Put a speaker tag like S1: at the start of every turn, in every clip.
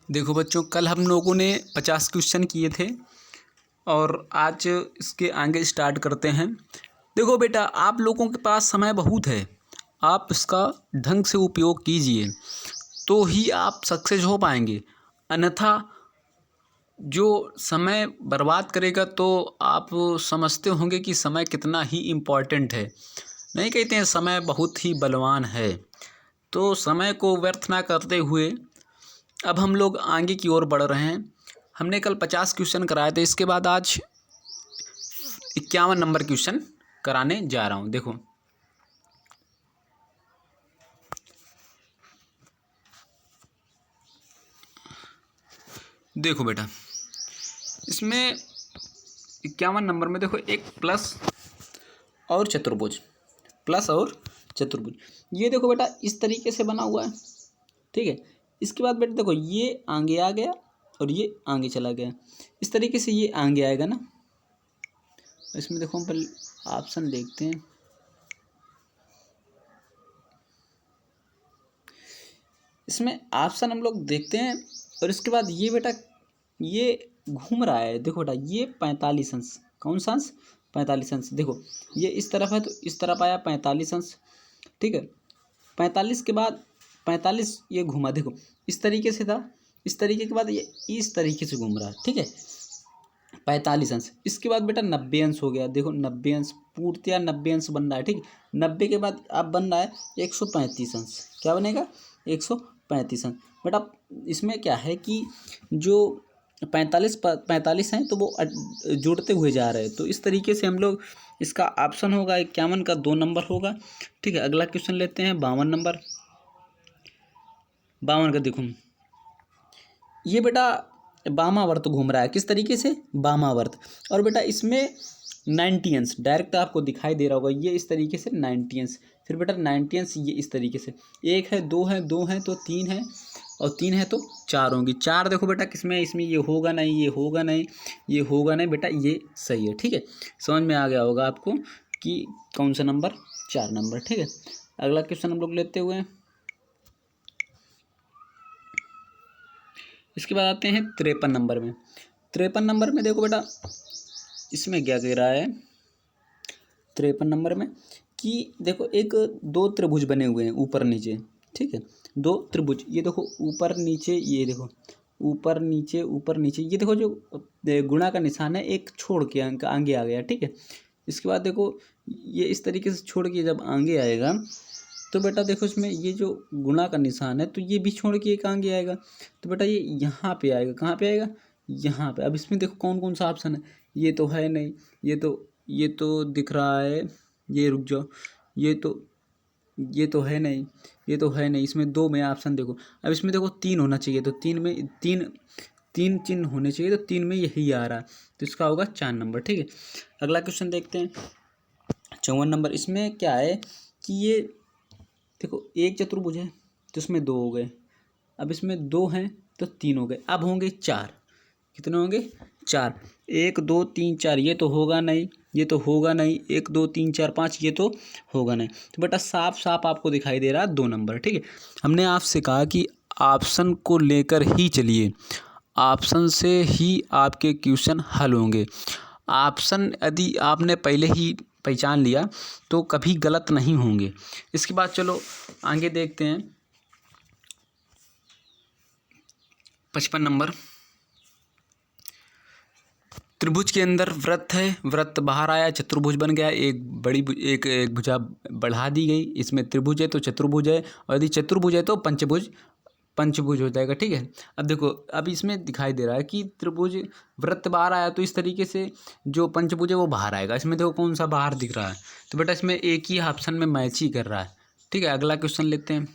S1: देखो बच्चों, कल हम लोगों ने 50 क्वेश्चन किए थे और आज इसके आगे स्टार्ट करते हैं। देखो बेटा, आप लोगों के पास समय बहुत है, आप इसका ढंग से उपयोग कीजिए तो ही आप सक्सेस हो पाएंगे। अन्यथा जो समय बर्बाद करेगा तो आप समझते होंगे कि समय कितना ही इम्पोर्टेंट है। नहीं कहते हैं समय बहुत ही बलवान है। तो समय को व्यर्थ ना करते हुए अब हम लोग आगे की ओर बढ़ रहे हैं। हमने कल 50 क्वेश्चन कराए थे, इसके बाद आज 51 नंबर क्वेश्चन कराने जा रहा हूँ। देखो बेटा, इसमें 51 नंबर में देखो एक प्लस और चतुर्भुज, प्लस और चतुर्भुज। ये देखो बेटा इस तरीके से बना हुआ है, ठीक है। इसके बाद बेटा देखो ये आगे आ गया और ये आगे चला गया, इस तरीके से ये आगे आएगा ना। इसमें देखो हम पहले ऑप्शन देखते हैं। इसमें ऑप्शन हम लोग देखते हैं और इसके बाद ये बेटा ये घूम रहा है। देखो बेटा ये 45 अंश, कौन सा अंश? 45 अंश। देखो ये इस तरफ है तो इस तरफ आया 45 अंश, ठीक है। 45 के बाद 45 ये घूमा, देखो इस तरीके से था, इस तरीके के बाद ये इस तरीके से घूम रहा है, ठीक है। 45 अंश। इसके बाद बेटा 90 अंश हो गया। देखो 90 अंश पूर्तिया 90 अंश बन रहा है, ठीक है। 90 के बाद अब बन रहा है 135 अंश। क्या बनेगा? 135 अंश। बेटा इसमें क्या है कि जो 45 हैं तो वो जुड़ते हुए जा रहे हैं, तो इस तरीके से हम लोग इसका ऑप्शन होगा 51 का 2 नंबर होगा, ठीक है। अगला क्वेश्चन लेते हैं 52 नंबर। 52 का देखो ये बेटा वामावर्त घूम रहा है, किस तरीके से? वामावर्त। और बेटा इसमें 90 अंश डायरेक्ट आपको दिखाई दे रहा होगा, ये इस तरीके से 90 अंश। फिर बेटा 90 अंश ये इस तरीके से, एक है, दो है, दो है तो तीन है, और तीन है तो चार होंगी। चार देखो बेटा किसमें? इसमें ये होगा नहीं, ये होगा नहीं, ये होगा नहीं बेटा, ये सही है, ठीक है। समझ में आ गया होगा आपको कि कौन सा नंबर? 4 नंबर, ठीक है। अगला क्वेश्चन हम लोग लेते हुए इसके बाद आते हैं 53 नंबर में। 53 नंबर में देखो बेटा इसमें क्या कह रहा है 53 नंबर में कि देखो एक दो त्रिभुज बने हुए हैं ऊपर नीचे, ठीक है। दो त्रिभुज, ये देखो ऊपर नीचे, ये देखो ऊपर नीचे ऊपर नीचे, ये देखो जो गुणा का निशान है एक छोड़ के आगे आ गया, ठीक है। इसके बाद देखो ये इस तरीके से छोड़ के जब आगे आएगा तो बेटा देखो इसमें ये जो गुणा का निशान है तो ये भी छोड़ के एक आगे आएगा, तो बेटा ये यहाँ पे आएगा। कहाँ पे आएगा? यहाँ पे। अब इसमें देखो कौन कौन सा ऑप्शन है, ये तो है नहीं, ये तो दिख रहा है, ये रुक जाओ, ये तो है नहीं, ये तो है नहीं। इसमें दो में ऑप्शन देखो, अब इसमें देखो तीन होना चाहिए, तो तीन में तीन तीन चिन्ह होने चाहिए, तो तीन में यही आ रहा है, तो इसका होगा 4 नंबर, ठीक है। अगला क्वेश्चन देखते हैं 54 नंबर। इसमें क्या है कि ये देखो एक चतुर्भुज है तो इसमें दो हो गए, अब इसमें दो हैं तो तीन हो गए, अब होंगे 4। कितने होंगे? 4। 1 2 3 4, ये तो होगा नहीं, ये तो होगा नहीं, 1 2 3 4 5, ये तो होगा नहीं। तो बेटा साफ साफ आपको दिखाई दे रहा है 2 नंबर, ठीक है। हमने आपसे कहा कि ऑप्शन को लेकर ही चलिए, ऑप्शन से ही आपके क्वेश्चन हल होंगे। ऑप्शन यदि आपने पहले ही पहचान लिया तो कभी गलत नहीं होंगे। इसके बाद चलो आगे देखते हैं 55 नंबर। त्रिभुज के अंदर वृत्त है, वृत्त बाहर आया, चतुर्भुज बन गया, एक भुजा बढ़ा दी गई। इसमें त्रिभुज है तो चतुर्भुज है, और यदि चतुर्भुज है तो पंचभुज हो जाएगा, ठीक है। अब देखो अब इसमें दिखाई दे रहा है कि त्रिभुज वृत्त बाहर आया तो इस तरीके से जो पंचभुज है वो बाहर आएगा। इसमें देखो कौन सा बाहर दिख रहा है, तो बेटा इसमें एक ही ऑप्शन में मैच ही कर रहा है, ठीक है। अगला क्वेश्चन लेते हैं।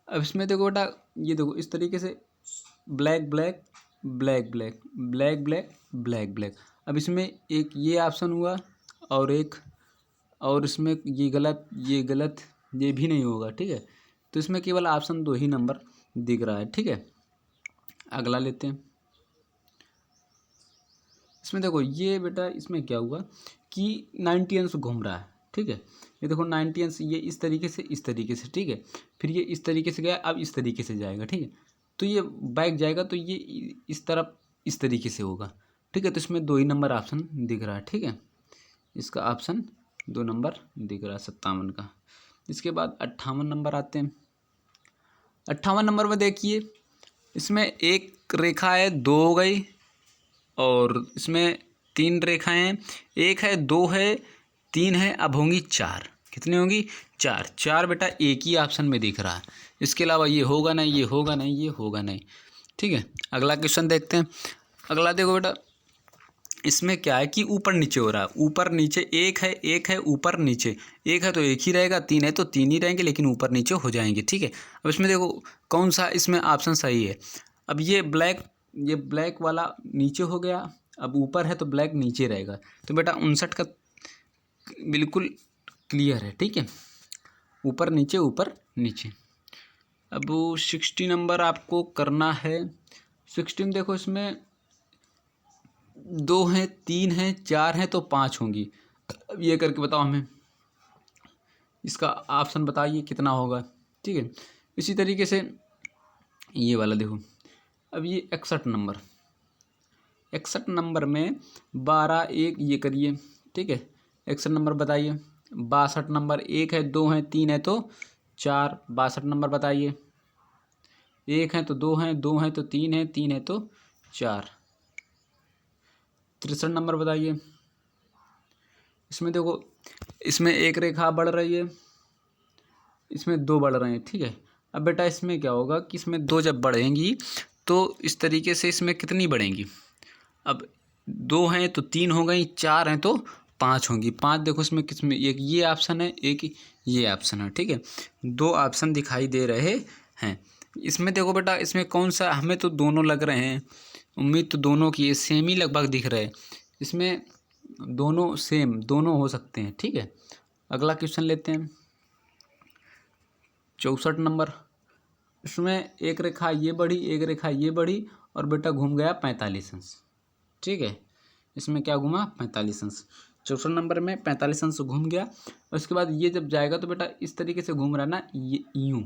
S1: अब इसमें देखो बेटा ये देखो इस तरीके से black black black black black black black black. अब इसमें एक ये ऑप्शन हुआ और एक, और इसमें ये गलत, ये गलत, ये भी नहीं होगा, ठीक है। तो इसमें केवल ऑप्शन 2 ही नंबर दिख रहा है, ठीक है। अगला लेते हैं। इसमें देखो ये बेटा इसमें क्या हुआ कि 90 अंश घूम रहा है, ठीक है। ये देखो 90 अंश, ये इस तरीके से, ठीक है। फिर ये इस तरीके से गया, अब इस तरीके से जाएगा, ठीक है। तो ये बैक जाएगा तो ये इस तरफ इस तरीके से होगा, ठीक है। तो इसमें 2 ही नंबर ऑप्शन दिख रहा है, ठीक है। इसका ऑप्शन 2 नंबर दिख रहा है 57 का। इसके बाद 58 नंबर आते हैं। 58 नंबर में देखिए, इसमें एक रेखा है, 2 हो गई, और इसमें 3 रेखाएं हैं, 1 है, 2 है, 3 है, अब होंगी 4। कितनी होंगी? 4। 4 बेटा एक ही ऑप्शन में दिख रहा है, इसके अलावा ये होगा नहीं, ये होगा नहीं, ये होगा नहीं, ठीक है। अगला क्वेश्चन देखते हैं। अगला देखो बेटा, इसमें क्या है कि ऊपर नीचे हो रहा है, ऊपर नीचे, एक है ऊपर नीचे, एक है तो एक ही रहेगा, 3 है तो 3 ही रहेंगे, लेकिन ऊपर नीचे हो जाएंगे, ठीक है। अब इसमें देखो कौन सा इसमें ऑप्शन सही है। अब ये ब्लैक वाला नीचे हो गया, अब ऊपर है तो ब्लैक नीचे रहेगा, तो बेटा 59 का बिल्कुल क्लियर है, ठीक है। ऊपर नीचे। अब 60 नंबर आपको करना है। 60 में देखो, इसमें 2 हैं, 3 हैं, 4 हैं तो 5 होंगी। अब ये करके बताओ हमें, इसका ऑप्शन बताइए कितना होगा, ठीक है। इसी तरीके से ये वाला देखो, अब ये 61 नंबर में 12 1 ये करिए, ठीक है। 61 नंबर बताइए। 62 नंबर, 1 है, 2 है, 3 है तो 4। 62 नंबर बताइए। 1 है तो 2 है, 2 है तो 3 है, 3 है तो 4। 63 नंबर बताइए। इसमें देखो, इसमें एक रेखा बढ़ रही है, इसमें 2 बढ़ रहे हैं, ठीक है। अब बेटा इसमें क्या होगा कि इसमें 2 जब बढ़ेंगी तो इस तरीके से इसमें कितनी बढ़ेंगी। अब 2 हैं तो 3 हो गई, 4 हैं तो 5 होंगी। 5 देखो इसमें किसमें, एक ये ऑप्शन है, एक ये ऑप्शन है, ठीक है। 2 ऑप्शन दिखाई दे रहे हैं। इसमें देखो बेटा, इसमें कौन सा, हमें तो दोनों लग रहे हैं, उम्मीद तो दोनों की है, सेम ही लगभग दिख रहे हैं। इसमें दोनों सेम, दोनों हो सकते हैं, ठीक है। अगला क्वेश्चन लेते हैं। 64 नंबर, इसमें एक रेखा ये बढ़ी, एक रेखा ये बढ़ी, और बेटा घूम गया 45 अंश, ठीक है। इसमें क्या घूमा? 45 अंश। 64 नंबर में 45 अंश घूम गया, और उसके बाद ये जब जाएगा तो बेटा इस तरीके से घूम रहा है ना, ये यूँ,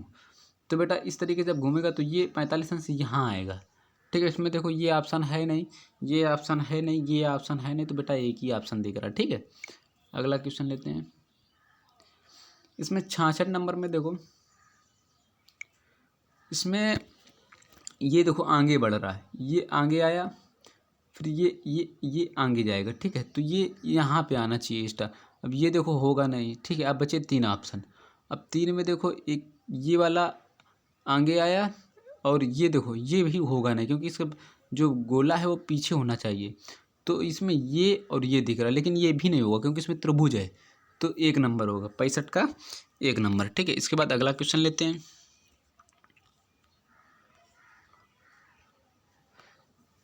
S1: तो बेटा इस तरीके से जब घूमेगा तो ये 45 अंश यहाँ आएगा, ठीक है। इसमें देखो ये ऑप्शन है नहीं, ये ऑप्शन है नहीं, ये ऑप्शन है नहीं, तो बेटा एक ही ऑप्शन दिख रहा है, ठीक है। अगला क्वेश्चन लेते हैं। इसमें 66 नंबर में देखो, इसमें ये देखो आगे बढ़ रहा है, ये आगे आया, फिर ये आगे जाएगा, ठीक है। तो ये यहाँ पे आना चाहिए स्टार। अब ये देखो होगा नहीं, ठीक है। अब बचे 3 ऑप्शन। अब 3 में देखो, एक ये वाला आगे आया, और ये देखो ये भी होगा नहीं, क्योंकि इसका जो गोला है वो पीछे होना चाहिए। तो इसमें ये और ये दिख रहा है, लेकिन ये भी नहीं होगा क्योंकि इसमें त्रिभुज है, तो 1 नंबर होगा, 65 का 1 नंबर, ठीक है। इसके बाद अगला क्वेश्चन लेते हैं।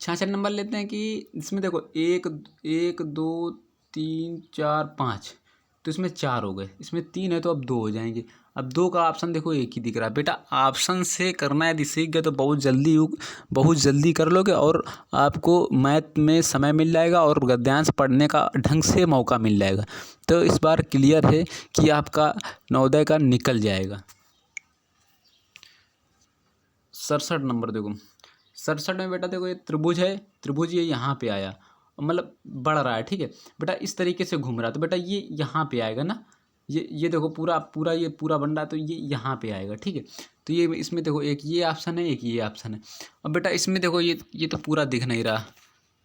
S1: 66 नंबर लेते हैं कि इसमें देखो 1 1 2 3 4 5, तो इसमें 4 हो गए, इसमें 3 है तो अब 2 हो जाएंगे। अब 2 का ऑप्शन देखो एक ही दिख रहा है। बेटा ऑप्शन से करना यदि सीख गए तो बहुत जल्दी कर लोगे, और आपको मैथ में समय मिल जाएगा और गद्यांश पढ़ने का ढंग से मौका मिल जाएगा। तो इस बार क्लियर है कि आपका नवोदय का निकल जाएगा। 67 नंबर देखो, 67 में बेटा देखो, ये त्रिभुज है, त्रिभुज ये यहाँ पे आया, मतलब बढ़ रहा है, ठीक है। बेटा इस तरीके से घूम रहा है, तो बेटा ये यहाँ पे आएगा ना, ये देखो पूरा ये पूरा बन रहा है, तो ये यहाँ पे आएगा, ठीक है। तो ये इसमें देखो एक ये ऑप्शन है, एक ये ऑप्शन है। अब बेटा इसमें देखो ये तो पूरा दिख नहीं रहा,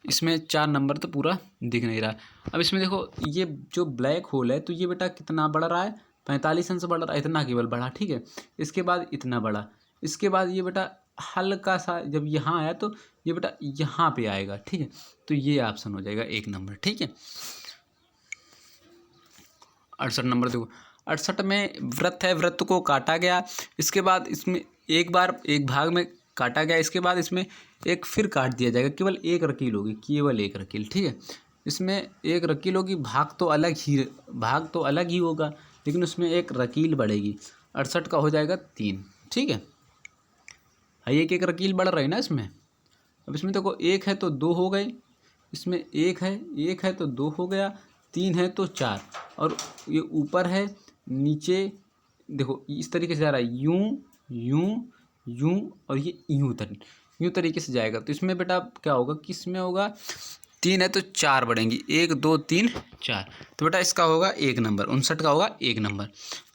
S1: इसमें 4 नंबर तो पूरा दिख नहीं रहा। अब इसमें देखो ये जो ब्लैक होल है, तो ये बेटा कितना बढ़ रहा है? 45 अंश बढ़ रहा है, इतना केवल बढ़ा, ठीक है। इसके बाद इतना बढ़ा, इसके बाद ये बेटा हल्का सा जब यहाँ आया तो ये बेटा यहाँ पे आएगा, ठीक है। तो ये ऑप्शन हो जाएगा 1 नंबर, ठीक है। 68 नंबर देखो, 68 में वृत्त है, वृत्त को काटा गया, इसके बाद इसमें एक बार एक भाग में काटा गया, इसके बाद इसमें एक फिर काट दिया जाएगा, केवल एक रकील होगी, केवल एक रकील, ठीक है। इसमें एक रकील होगी, भाग तो अलग ही होगा, लेकिन उसमें एक रकील बढ़ेगी। 68 का हो जाएगा 3, ठीक है। एक रकील बढ़ रही है ना इसमें। अब इसमें देखो 1 है तो 2 हो गए, इसमें 1 है तो 2 हो गया, 3 है तो 4, और ये ऊपर है नीचे, देखो इस तरीके से जा रहा है, यूं यूं यूं, और ये यूं तरीके से जाएगा। तो इसमें बेटा क्या होगा कि इसमें होगा 3 है तो 4 बढ़ेंगी, 1 2 3 4, तो बेटा इसका होगा 1 नंबर, 59 का होगा 1 नंबर।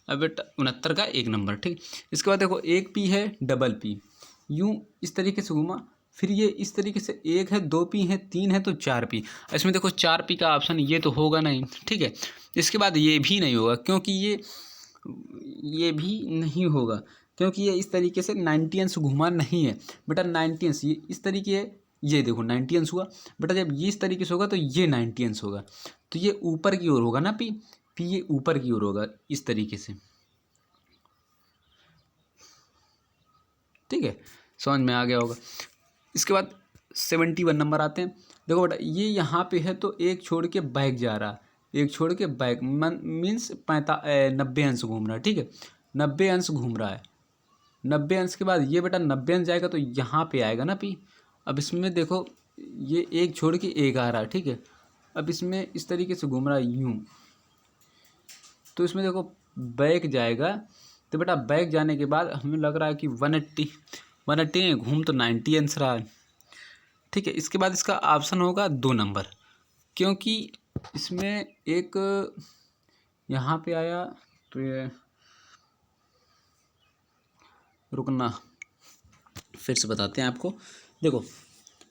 S1: अब बेटा 69 का 1 नंबर, ठीक। इसके बाद देखो एक पी है डबल पी, यूं इस तरीके से घूमा, फिर ये इस तरीके से 1 है 2 पी है 3 है तो 4 पी। इसमें देखो 4 पी का ऑप्शन ये तो होगा नहीं, ठीक है। इसके बाद ये भी नहीं होगा, क्योंकि ये भी नहीं होगा, क्योंकि ये इस तरीके से 90 अंश घुमा नहीं है बेटा। 90 अंश ये इस तरीके है, ये देखो 90 अंश हुआ बेटा। जब ये इस तरीके से होगा तो ये 90 अंश होगा, तो ये ऊपर की ओर होगा ना पी, ये ऊपर की ओर होगा इस तरीके से, ठीक है। समझ में आ गया होगा। इसके बाद 71 नंबर आते हैं। देखो बेटा ये यहाँ पे है तो एक छोड़ के बैक जा रहा, एक छोड़ के बैक मीन्स 90 अंश घूम रहा है, ठीक है। 90 अंश घूम रहा है। 90 अंश के बाद ये बेटा 90 अंश जाएगा तो यहाँ पे आएगा ना पी। अब इसमें देखो ये एक छोड़ के एक आ रहा है, ठीक है। अब इसमें इस तरीके से घूम रहा है यूं, तो इसमें देखो बैक जाएगा, तो बेटा बैक जाने के बाद हमें लग रहा है कि 180 घूम तो 90 अंश रहा है, ठीक है। इसके बाद इसका ऑप्शन होगा 2 नंबर, क्योंकि इसमें एक यहाँ पे आया, तो ये रुकना फिर से बताते हैं आपको। देखो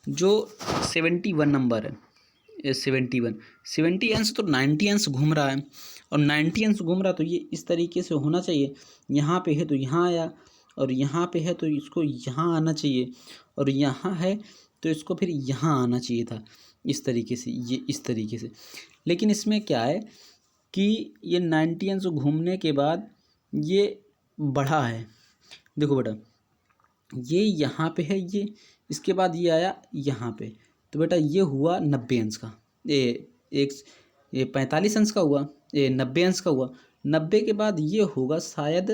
S1: जो 71 नंबर है, 70 अंश तो 90 अंश घूम रहा है, और 90 अंश घूम रहा तो ये इस तरीके से होना चाहिए। यहाँ पे है तो यहाँ आया, और यहाँ पे है तो इसको यहाँ आना चाहिए, और यहाँ है तो इसको फिर यहाँ आना चाहिए था, इस तरीके से, ये इस तरीके से। लेकिन इसमें क्या है कि ये 90 अंश घूमने के बाद ये बढ़ा है। देखो बेटा ये यहाँ पे है, ये इसके बाद ये आया यहाँ पे, तो बेटा ये हुआ 90 अंश का, ये 45 अंश का हुआ, ये 90 अंश का हुआ। 90 के बाद ये होगा शायद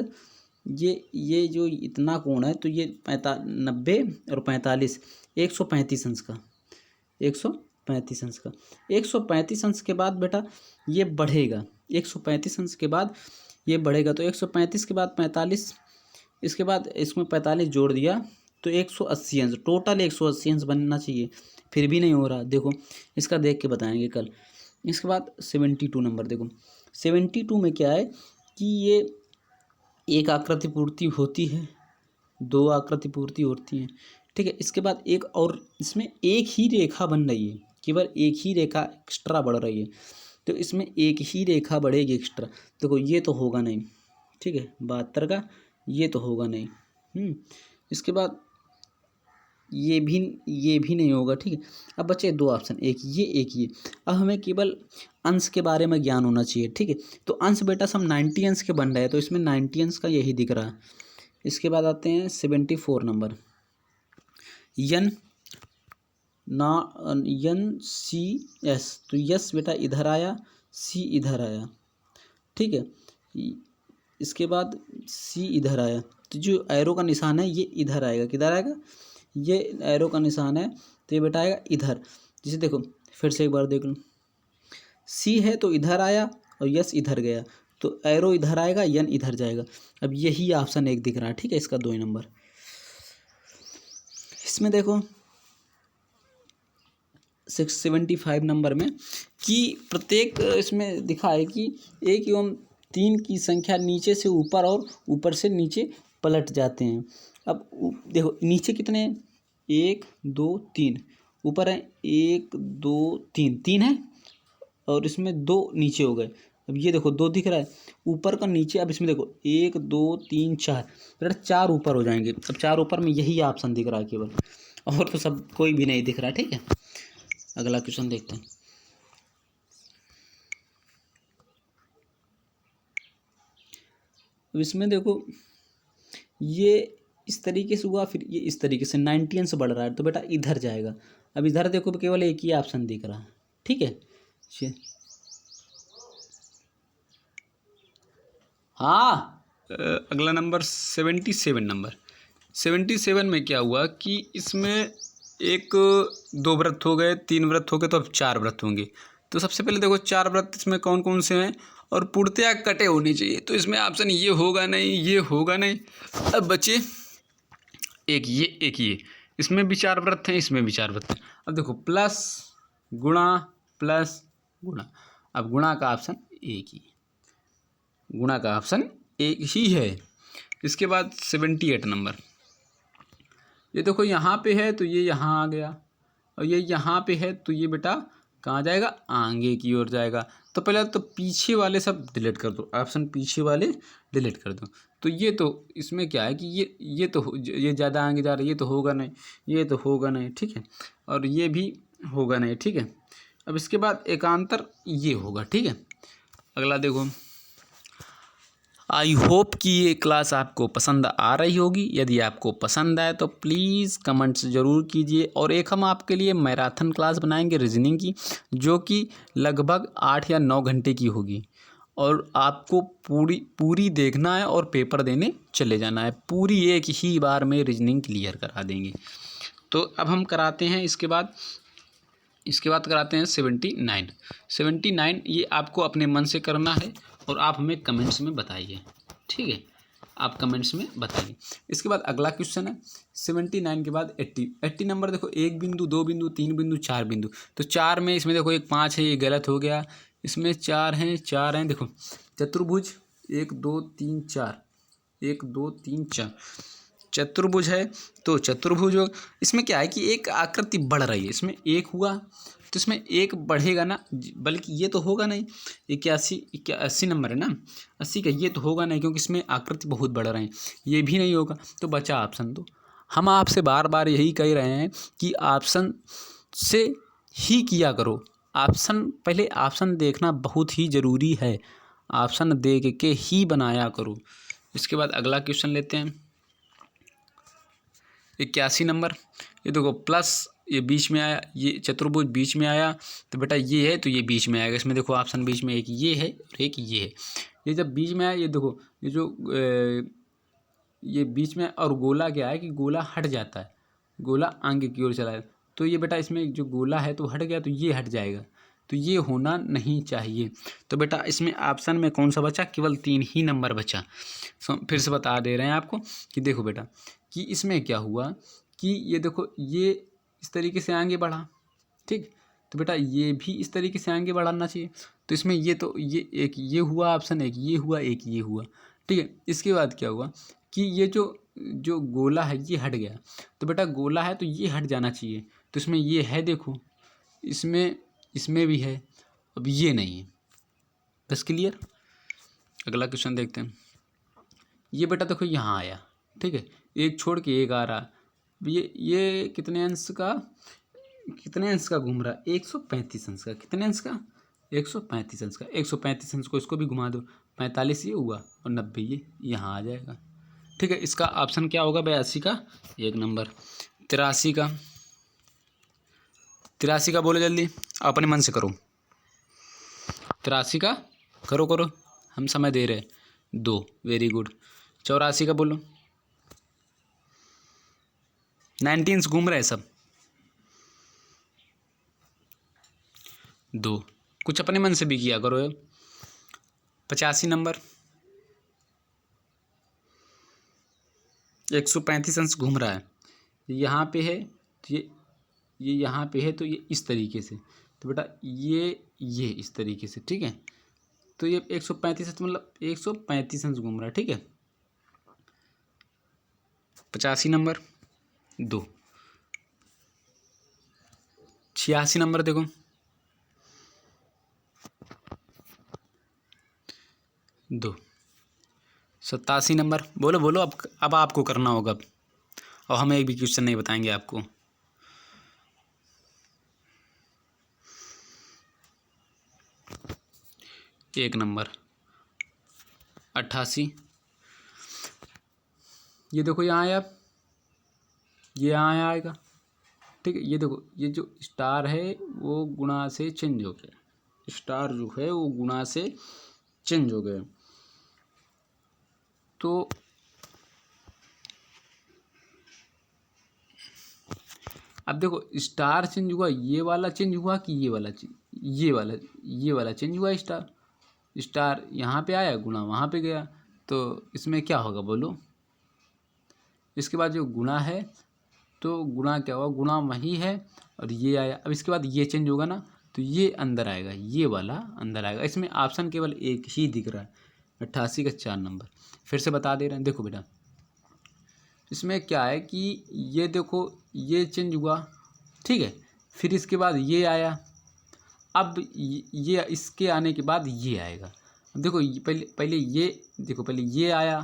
S1: ये जो इतना कोण है, तो ये 90 और 45, 135 अंश का, 135 अंश का। 135 अंश के बाद बेटा ये बढ़ेगा, 135 अंश के बाद ये बढ़ेगा, तो 135 के बाद 45, इसके बाद इसमें 45 जोड़ दिया तो 180 अंश, टोटल 180 अंश बनना चाहिए, फिर भी नहीं हो रहा। देखो इसका देख के बताएंगे कल। इसके बाद 72 नंबर, देखो 72 में क्या है कि ये एक आकृति पूर्ति होती है, 2 आकृति पूर्ति होती है, ठीक है। इसके बाद एक और इसमें एक ही रेखा बन रही है, केवल एक ही रेखा एक्स्ट्रा बढ़ रही है, तो इसमें एक ही रेखा बढ़ेगी एक्स्ट्रा। देखो ये तो होगा नहीं, ठीक है, 72 का ये तो होगा नहीं। इसके बाद ये भी नहीं होगा, ठीक है। अब बचे 2 ऑप्शन, एक ये। अब हमें केवल अंश के बारे में ज्ञान होना चाहिए, ठीक है। तो अंश बेटा सब 90 अंश के बन रहे हैं, तो इसमें 90 अंश का यही दिख रहा है। इसके बाद आते हैं 74 नंबर, सी एस, तो यस बेटा इधर आया, सी इधर आया, ठीक है। इसके बाद सी इधर आया, तो जो एरो का निशान है ये इधर आएगा, किधर आएगा, ये एरो का निशान है तो ये बेटा आएगा इधर। जैसे देखो फिर से एक बार देख लो, सी है तो इधर आया और यस इधर गया, तो एरो इधर आएगा, यन इधर जाएगा। अब यही ऑप्शन एक दिख रहा है, ठीक है, इसका 2 नंबर। इसमें देखो 675 नंबर में कि प्रत्येक इसमें दिखा है कि 1 एवं 3 की संख्या नीचे से ऊपर और ऊपर से नीचे पलट जाते हैं। अब देखो नीचे कितने हैं, 1 2 3, ऊपर है 1 2 3 है, और इसमें 2 नीचे हो गए। अब ये देखो 2 दिख रहा है ऊपर का नीचे। अब इसमें देखो 1 2 3 4, बेटा 4 ऊपर हो जाएंगे। अब 4 ऊपर में यही ऑप्शन दिख रहा है केवल, और तो सब कोई भी नहीं दिख रहा है, ठीक है। अगला क्वेश्चन देखते हैं। अब इसमें देखो ये इस तरीके से हुआ, फिर ये इस तरीके से 90 अंश बढ़ रहा है, तो बेटा इधर जाएगा। अब इधर देखो केवल एक ही ऑप्शन दिख रहा है, ठीक है। हाँ अगला नंबर 77 नंबर। 77 में क्या हुआ कि इसमें 1 2 व्रत हो गए, 3 व्रत हो गए, तो अब 4 व्रत होंगे। तो सबसे पहले देखो 4 वृत्त इसमें कौन कौन से हैं और पूर्णतया कटे होने चाहिए, तो इसमें ऑप्शन ये होगा नहीं, ये होगा नहीं। अब बचे एक ये, इसमें भी 4 वृत्त हैं, इसमें भी 4 वृत्त हैं। अब देखो प्लस गुणा प्लस गुणा, अब गुणा का ऑप्शन एक ही, गुणा का ऑप्शन एक ही है। इसके बाद 78 नंबर, ये देखो यहाँ पे है तो ये यहाँ आ गया, और ये यहाँ पे है तो ये बेटा कहाँ जाएगा, आगे की ओर जाएगा। तो पहले तो पीछे वाले सब डिलीट कर दो, ऑप्शन पीछे वाले डिलीट कर दो। तो ये तो इसमें क्या है कि ये तो ये ज़्यादा आगे जा रहा है, ये तो होगा नहीं, ये तो होगा नहीं, ठीक है, और ये भी होगा नहीं, ठीक है। अब इसके बाद एकांतर ये होगा, ठीक है। अगला देखो, आई होप कि ये क्लास आपको पसंद आ रही होगी। यदि आपको पसंद आए तो प्लीज़ कमेंट्स ज़रूर कीजिए। और एक हम आपके लिए मैराथन क्लास बनाएंगे रीजनिंग की, जो कि लगभग 8 या 9 घंटे की होगी, और आपको पूरी देखना है और पेपर देने चले जाना है। पूरी एक ही बार में रीजनिंग क्लियर करा देंगे। तो अब हम कराते हैं इसके बाद कराते हैं 79। ये आपको अपने मन से करना है और आप हमें कमेंट्स में बताइए, ठीक है, आप कमेंट्स में बताइए। इसके बाद अगला क्वेश्चन है 79 के बाद 80 नंबर। देखो 1 बिंदु, 2 बिंदु, 3 बिंदु, 4 बिंदु। तो 4 में इसमें देखो एक 5 है, ये गलत हो गया। इसमें 4 हैं देखो, चतुर्भुज 1 2 3 4, 1 2 3 4 चतुर्भुज है, तो चतुर्भुज हो। इसमें क्या है कि एक आकृति बढ़ रही है, इसमें एक हुआ तो इसमें एक बढ़ेगा ना, बल्कि ये तो होगा नहीं। 80 नंबर है ना, 80 का, ये तो होगा नहीं क्योंकि इसमें आकृति बहुत बढ़ रहे हैं, ये भी नहीं होगा। तो बचा ऑप्शन 2। हम आपसे बार बार यही कह रहे हैं कि ऑप्शन से ही किया करो। पहले ऑप्शन देखना बहुत ही ज़रूरी है, ऑप्शन देख के ही बनाया करो। इसके बाद अगला क्वेश्चन लेते हैं 81 नंबर। ये देखो प्लस, ये बीच में आया, ये चतुर्भुज बीच में आया, तो बेटा ये है तो ये बीच में आएगा। इसमें देखो ऑप्शन बीच में एक ये है और एक ये है। ये जब बीच में आया, ये देखो ये जो ये बीच में, और गोला क्या है कि गोला हट जाता है, गोला आगे की ओर चला है। तो ये बेटा इसमें जो गोला है तो हट गया, तो ये हट जाएगा, तो ये होना नहीं चाहिए। तो बेटा इसमें ऑप्शन में कौन सा बचा, केवल 3 ही नंबर बचा। फिर से बता दे रहे हैं आपको कि देखो बेटा कि इसमें क्या हुआ कि ये देखो ये इस तरीके से आगे बढ़ा, ठीक, तो बेटा ये भी इस तरीके से आगे बढ़ाना चाहिए। तो इसमें ये तो ये एक ये हुआ ऑप्शन, एक ये हुआ, एक ये हुआ, ठीक है। इसके बाद क्या हुआ कि ये जो गोला है ये हट गया, तो बेटा गोला है तो ये हट जाना चाहिए। तो इसमें ये है, देखो इसमें भी है, अब ये नहीं है। बस क्लियर। अगला क्वेश्चन देखते हैं। ये बेटा देखो यहाँ आया, ठीक है, एक छोड़ के एक आ रहा। ये कितने अंश का घूम रहा है, 135 अंश का। कितने अंश का, 135 अंश का। 135 अंश को इसको भी घुमा दो, 45 ये हुआ और 90 ये यहाँ आ जाएगा, ठीक है। इसका ऑप्शन क्या होगा, 82 का 1 नंबर। 83 का बोलो जल्दी, अपने मन से करो। 83 का करो, हम समय दे रहे हैं 2, वेरी गुड। 84 का बोलो, 19 घूम रहे हैं सब, 2, कुछ अपने मन से भी किया करो। 85 नंबर, 135 अंश घूम रहा है, यहाँ पे है, ये यहाँ पे है, तो ये इस तरीके से, तो बेटा ये इस तरीके से, ठीक है। तो ये 135 अंश मतलब 135 अंश घूम रहा है, ठीक है। 85 नंबर 2। 86 नंबर देखो, दो। 87 नंबर, बोलो अब आपको करना होगा, और हम एक भी क्वेश्चन नहीं बताएंगे आपको। एक नंबर 88। ये देखो यहाँ आया, ये यहाँ आएगा, ठीक है। ये देखो ये जो स्टार है वो गुणा से चेंज हो गया, स्टार जो है वो गुणा से चेंज हो गया। तो अब देखो स्टार चेंज हुआ, ये वाला चेंज हुआ कि ये वाला चेंज, ये वाला चेंज हुआ स्टार, स्टार यहाँ पे आया, गुणा वहाँ पे गया, तो इसमें क्या होगा बोलो। इसके बाद जो गुणा है तो गुणा क्या हुआ, गुणा वही है और ये आया। अब इसके बाद ये चेंज होगा ना, तो ये अंदर आएगा, ये वाला अंदर आएगा। इसमें ऑप्शन केवल एक ही दिख रहा है, 88 का 4 नंबर। फिर से बता दे रहे हैं, देखो बेटा इसमें क्या है कि ये देखो ये चेंज हुआ, ठीक है। फिर इसके बाद ये आया, अब ये इसके आने के बाद ये आएगा। अब देखो पहले ये देखो, पहले ये आया,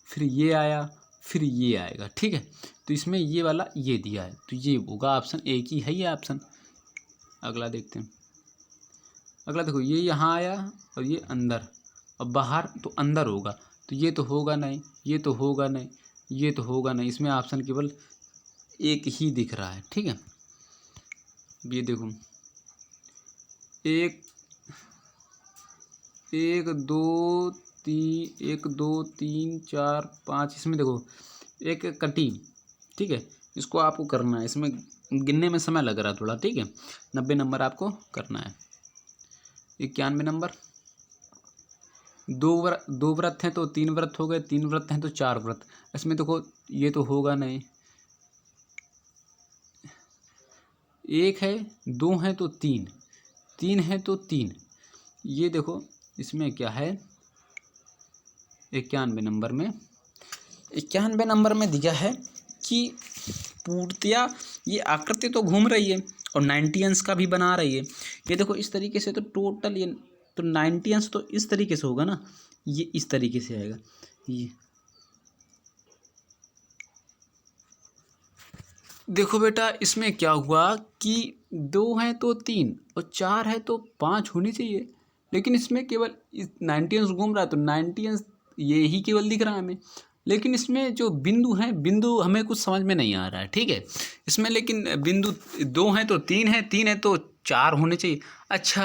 S1: फिर ये आया, फिर ये आएगा, ठीक है। तो इसमें ये वाला ये दिया है, तो ये होगा ऑप्शन, एक ही है ये ऑप्शन। अगला देखते हैं। अगला देखो ये यहाँ आया और ये अंदर, अब बाहर तो अंदर होगा, तो ये तो होगा नहीं, ये तो होगा नहीं, ये तो होगा नहीं। इसमें ऑप्शन केवल एक ही दिख रहा है, ठीक है। ये देखो एक दो तीन चार पाँच, इसमें देखो एक कटी, ठीक है। इसको आपको करना है, इसमें गिनने में समय लग रहा है थोड़ा, ठीक है। 90 नंबर आपको करना है। 91 नंबर, दो व्रत हैं तो 3 व्रत हो गए, 3 व्रत हैं तो 4 व्रत। इसमें देखो ये तो होगा नहीं, एक है, 2 हैं तो 3, 3 है तो 3। ये देखो इसमें क्या है, 91 नंबर में, 91 नंबर में दिया है कि पूर्णतया ये आकृति तो घूम रही है और 90 अंश का भी बना रही है। ये देखो इस तरीके से, तो टोटल ये तो 90 अंश तो इस तरीके से होगा ना, ये इस तरीके से आएगा। ये देखो बेटा इसमें क्या हुआ कि 2 है तो 3 और 4 है तो 5 होनी चाहिए, लेकिन इसमें केवल 90 अंश घूम रहा है, तो 90 अंश ये ही केवल दिख रहा है हमें। लेकिन इसमें जो बिंदु हैं, बिंदु हमें कुछ समझ में नहीं आ रहा है, ठीक है। इसमें लेकिन बिंदु 2 है तो 3 है, 3 है तो 4 होने चाहिए। अच्छा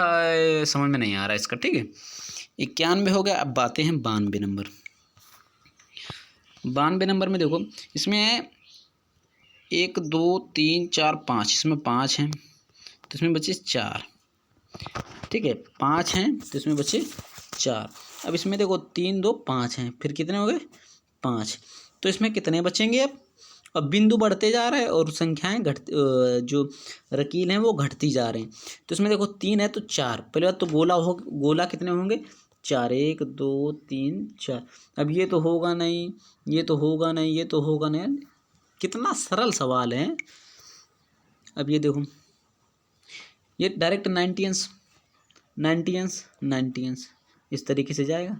S1: समझ में नहीं आ रहा है इसका, ठीक है। 91 हो गया। अब बातें हैं 92 नंबर। 92 नंबर में देखो इसमें 1 2 3 4 5, इसमें 5 हैं तो इसमें बचे 4, ठीक है। 5 हैं तो इसमें बचे 4। अब इसमें देखो 3 2 5 हैं, फिर कितने हो गए 5, तो इसमें कितने बचेंगे अब बिंदु बढ़ते जा रहे हैं और संख्याएं जो रकील हैं वो घटती जा रहे हैं। तो इसमें देखो 3 है तो 4, पहले बात तो गोला कितने होंगे 4, 1 2 3 4। अब ये तो होगा नहीं, ये तो होगा नहीं, ये तो होगा नहीं। कितना सरल सवाल है। अब ये देखो ये डायरेक्ट 90 अंश 90 अंश 90 अंश इस तरीके से जाएगा।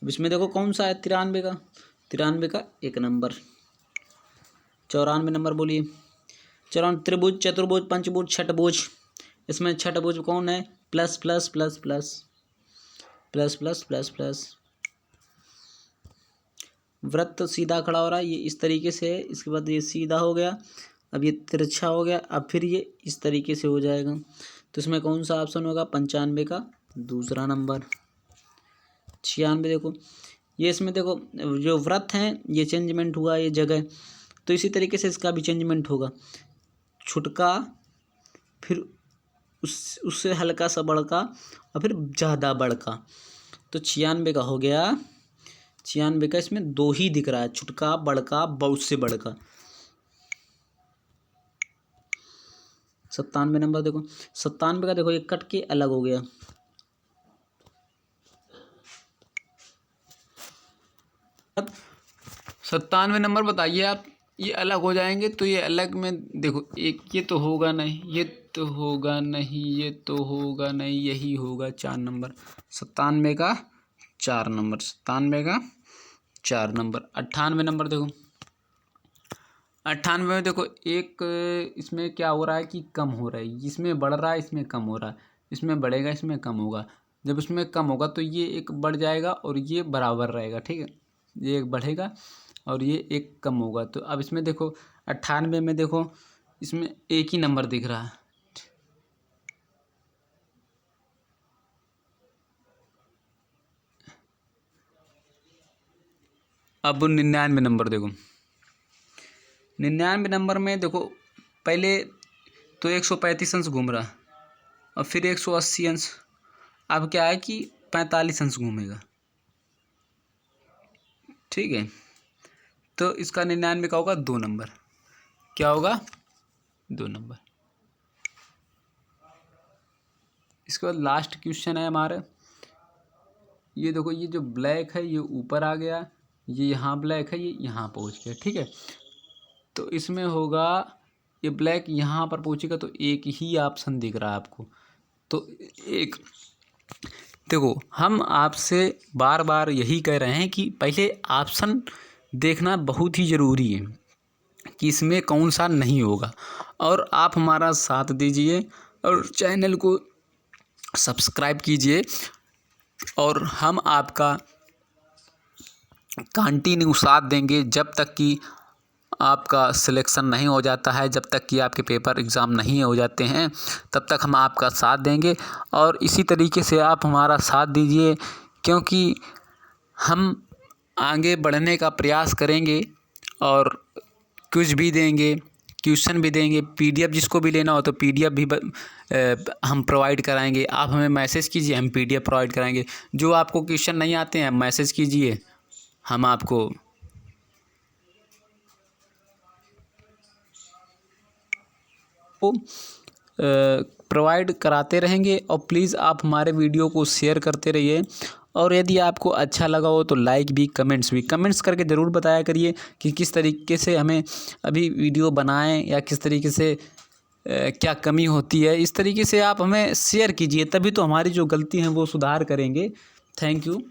S1: अब इसमें देखो कौन सा है 93 का 1 नंबर। 94 नंबर बोलिए। 94 त्रिभुज चतुर्भुज पंचभुज छठभुज, इसमें छठभुज कौन है plus plus plus plus plus plus plus plus. वृत्त तो सीधा खड़ा हो रहा है, ये इस तरीके से है, इसके बाद ये सीधा हो गया, अब ये तिरछा हो गया, अब फिर ये इस तरीके से हो जाएगा। तो इसमें कौन सा ऑप्शन होगा 95 का 2 नंबर। 96 देखो ये, इसमें देखो जो वृत्त हैं ये चेंजमेंट हुआ ये जगह, तो इसी तरीके से इसका भी चेंजमेंट होगा, छुटका फिर उससे हल्का सा बड़का और फिर ज़्यादा बड़का। तो 96 का हो गया। 96 का इसमें 2 ही दिख रहा है, छुटका बड़का उससे बड़का। 97 नंबर देखो, 97 का देखो ये कट के अलग हो गया। अब 97 नंबर बताइए आप, ये अलग हो जाएंगे तो ये अलग में देखो एक ये तो होगा नहीं, ये तो होगा नहीं, ये तो होगा नहीं, यही होगा 4 नंबर। 97 का 4 नंबर, 97 का 4 नंबर। 98 नंबर देखो, 98 में देखो एक इसमें क्या हो रहा है कि कम हो रहा है, इसमें बढ़ रहा है इसमें कम हो रहा है, इसमें बढ़ेगा इसमें कम होगा। जब इसमें कम होगा तो ये एक बढ़ जाएगा और ये बराबर रहेगा, ठीक है। ये एक बढ़ेगा और ये एक कम होगा। तो अब इसमें देखो 98 में देखो इसमें एक ही नंबर दिख रहा है। अब 99 नंबर देखो, 99 नंबर में देखो पहले तो 135 अंश घूम रहा, और फिर 180 अंश, अब क्या है कि 45 अंश घूमेगा। ठीक है, तो इसका 99 का होगा 2 नंबर। क्या होगा? 2 नंबर। इसके बाद लास्ट क्वेश्चन है हमारा, ये देखो, ये जो ब्लैक है ये ऊपर आ गया, ये यहाँ ब्लैक है, ये यहाँ पहुँच गया। ठीक है, तो इसमें होगा ये ब्लैक यहाँ पर पहुँचेगा, तो एक ही ऑप्शन दिख रहा है आपको। तो एक देखो, हम आपसे बार बार यही कह रहे हैं कि पहले ऑप्शन देखना बहुत ही ज़रूरी है कि इसमें कौन सा नहीं होगा, और आप हमारा साथ दीजिए और चैनल को सब्सक्राइब कीजिए, और हम आपका कंटिन्यू साथ देंगे जब तक कि आपका सिलेक्शन नहीं हो जाता है, जब तक कि आपके पेपर एग्ज़ाम नहीं हो जाते हैं, तब तक हम आपका साथ देंगे। और इसी तरीके से आप हमारा साथ दीजिए, क्योंकि हम आगे बढ़ने का प्रयास करेंगे और क्विज भी देंगे, क्वेश्चन भी देंगे, पीडीएफ जिसको भी लेना हो तो पीडीएफ भी हम प्रोवाइड कराएंगे। आप हमें मैसेज कीजिए, हम पीडीएफ प्रोवाइड कराएंगे। जो आपको क्वेश्चन नहीं आते हैं मैसेज कीजिए, हम आपको प्रोवाइड कराते रहेंगे। और प्लीज़ आप हमारे वीडियो को शेयर करते रहिए, और यदि आपको अच्छा लगा हो तो लाइक भी, कमेंट्स करके ज़रूर बताया करिए कि किस तरीके से हमें अभी वीडियो बनाएं, या किस तरीके से क्या कमी होती है। इस तरीके से आप हमें शेयर कीजिए, तभी तो हमारी जो गलती हैं वो सुधार करेंगे। Thank you.